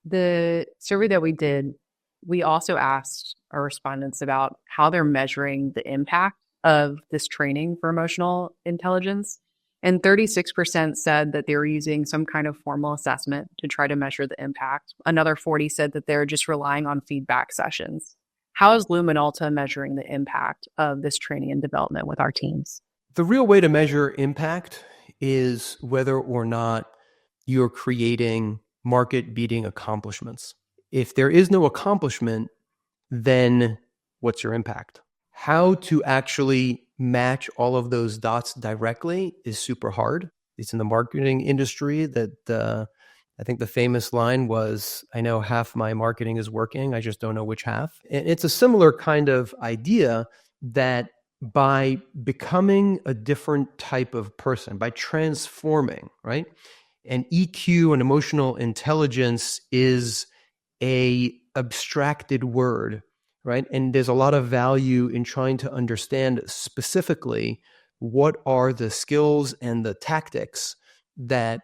The survey that we did, we also asked our respondents about how they're measuring the impact of this training for emotional intelligence. And 36% said that they were using some kind of formal assessment to try to measure the impact. Another 40 said that they're just relying on feedback sessions. How is Lumenalta measuring the impact of this training and development with our teams? The real way to measure impact is whether or not you're creating market-beating accomplishments. If there is no accomplishment, then what's your impact? How to actually match all of those dots directly is super hard. It's in the marketing industry that I think the famous line was, I know half my marketing is working, I just don't know which half. And it's a similar kind of idea that by becoming a different type of person, by transforming, right? And EQ and emotional intelligence is a abstracted word, right? And there's a lot of value in trying to understand specifically what are the skills and the tactics that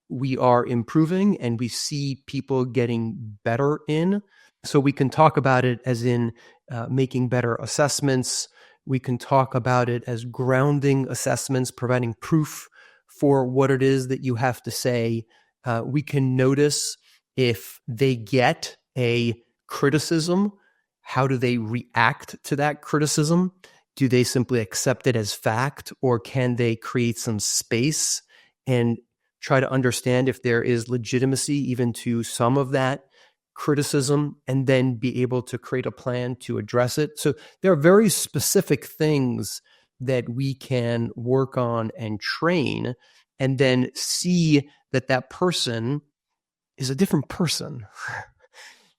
we are improving and we see people getting better in. So we can talk about it as in making better assessments. We can talk about it as grounding assessments, providing proof for what it is that you have to say. We can notice if they get a criticism, how do they react to that criticism? Do they simply accept it as fact, or can they create some space and try to understand if there is legitimacy even to some of that criticism, and then be able to create a plan to address it? So there are very specific things that we can work on and train, and then see that that person is a different person.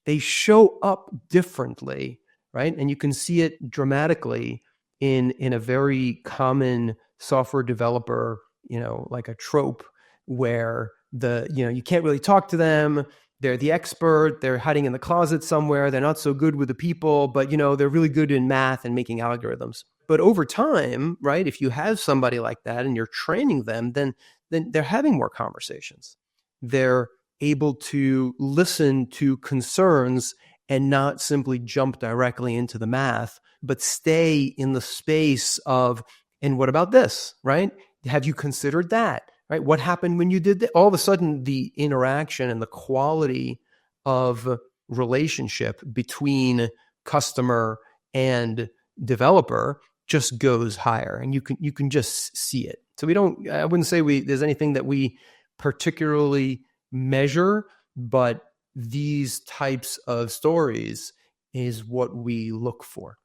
They show up differently, right? And you can see it dramatically in a very common software developer, like a trope where you can't really talk to them. They're the expert. They're hiding in the closet somewhere. They're not so good with the people, but they're really good in math and making algorithms. But over time, right, if you have somebody like that and you're training them, then they're having more conversations. They're able to listen to concerns and not simply jump directly into the math, but stay in the space of, and what about this, right? Have you considered that? Right? What happened when you did that? All of a sudden, the interaction and the quality of relationship between customer and developer just goes higher, and you can just see it. So I wouldn't say there's anything that we particularly measure, but these types of stories is what we look for.